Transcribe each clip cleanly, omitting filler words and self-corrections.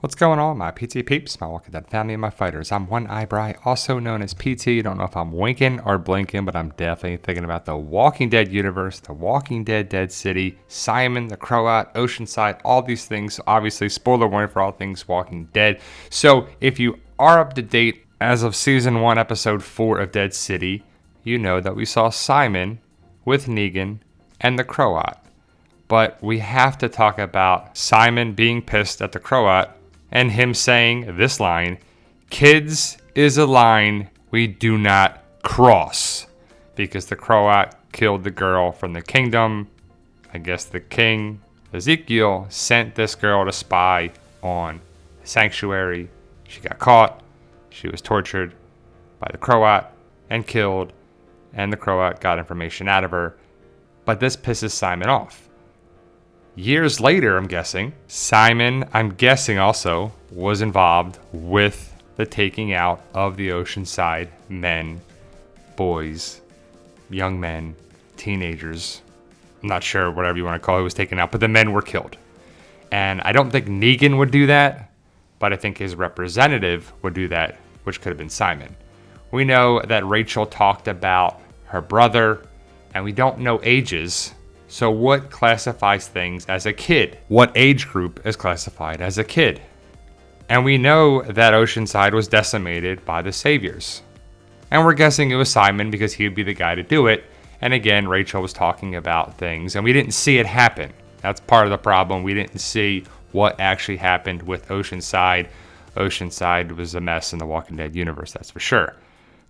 What's going on, my PT peeps, my Walking Dead family, and my fighters? I'm One Eyebrow, also known as PT. Don't know if I'm winking or blinking, but I'm definitely thinking about the Walking Dead universe, the Walking Dead Dead City, Simon, the Croat, Oceanside, all these things. Obviously, spoiler warning for all things Walking Dead. So if you are up to date as of Season 1, Episode 4 of Dead City, you know that we saw Simon with Negan and the Croat. But we have to talk about Simon being pissed at the Croat and him saying this line, "Kids is a line we do not cross." Because the Croat killed the girl from the kingdom. I guess the king, Ezekiel, sent this girl to spy on the sanctuary. She got caught. She was tortured by the Croat and killed. And the Croat got information out of her. But this pisses Simon off. Years later, I'm guessing, Simon, also, was involved with the taking out of the Oceanside men, boys, young men, teenagers. I'm not sure, whatever you want to call it, was taken out, but the men were killed. And I don't think Negan would do that, but I think his representative would do that, which could have been Simon. We know that Rachel talked about her brother, and we don't know ages. So what classifies things as a kid? What age group is classified as a kid? And we know that Oceanside was decimated by the Saviors. And we're guessing it was Simon because he would be the guy to do it. And again, Rachel was talking about things and we didn't see it happen. That's part of the problem. We didn't see what actually happened with Oceanside. Oceanside was a mess in the Walking Dead universe, that's for sure.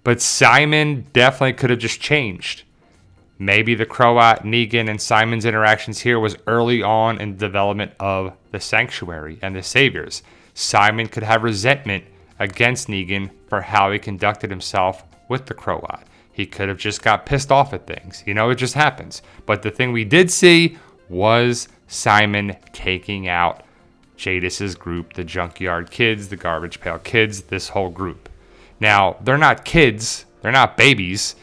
But Simon definitely could have just changed. Maybe the Croat, Negan, and Simon's interactions here was early on in the development of the Sanctuary and the Saviors. Simon could have resentment against Negan for how he conducted himself with the Croat. He could have just got pissed off at things. You know, it just happens. But the thing we did see was Simon taking out Jadis's group, the Junkyard Kids, the Garbage Pail Kids, this whole group. Now, they're not kids. They're not babies.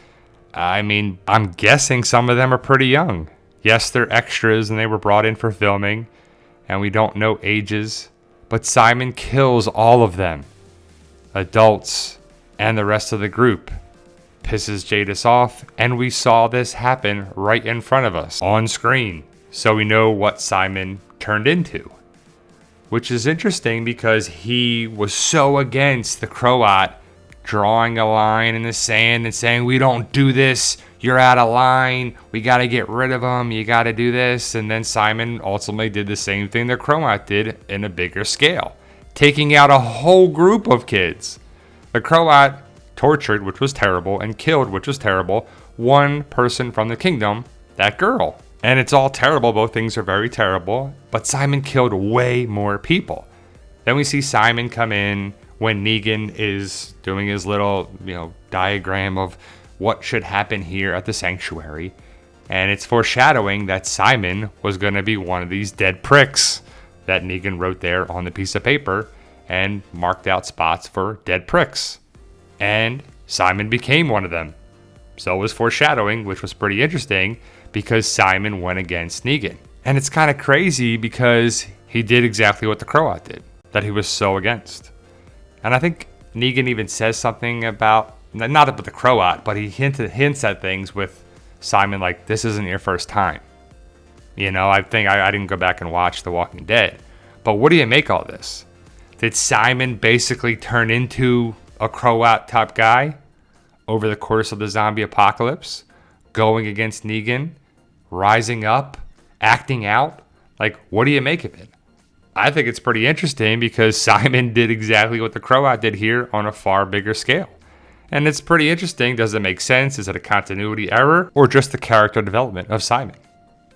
I mean, I'm guessing some of them are pretty young. Yes, they're extras and they were brought in for filming, and we don't know ages, but Simon kills all of them. Adults and the rest of the group. Pisses Jadis off, and we saw this happen right in front of us on screen. So we know what Simon turned into. Which is interesting because he was so against the Croat drawing a line in the sand and saying, "We don't do this, you're out of line, we got to get rid of him, you got to do this." And then Simon ultimately did the same thing that Croat did in a bigger scale, taking out a whole group of kids. The Croat tortured, which was terrible, and killed, which was terrible, one person from the kingdom, that girl. And it's all terrible, both things are very terrible, but Simon killed way more people. Then we see Simon come in when Negan is doing his little, diagram of what should happen here at the sanctuary. And it's foreshadowing that Simon was going to be one of these dead pricks that Negan wrote there on the piece of paper and marked out spots for dead pricks. And Simon became one of them. So it was foreshadowing, which was pretty interesting because Simon went against Negan. And it's kind of crazy because he did exactly what the Croat did, that he was so against. And I think Negan even says something about, not about the Croat, but he hints at things with Simon like, "This isn't your first time." I think I didn't go back and watch The Walking Dead. But what do you make of all this? Did Simon basically turn into a Croat type guy over the course of the zombie apocalypse, going against Negan, rising up, acting out? Like, what do you make of it? I think it's pretty interesting because Simon did exactly what the Croat did here on a far bigger scale. And it's pretty interesting. Does it make sense? Is it a continuity error or just the character development of Simon?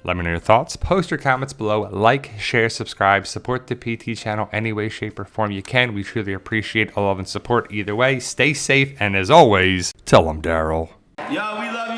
Let me know your thoughts. Post your comments below. Like, share, subscribe. Support the PT channel any way, shape, or form you can. We truly appreciate all love and support either way. Stay safe, and as always, tell them Daryl. Yo, we love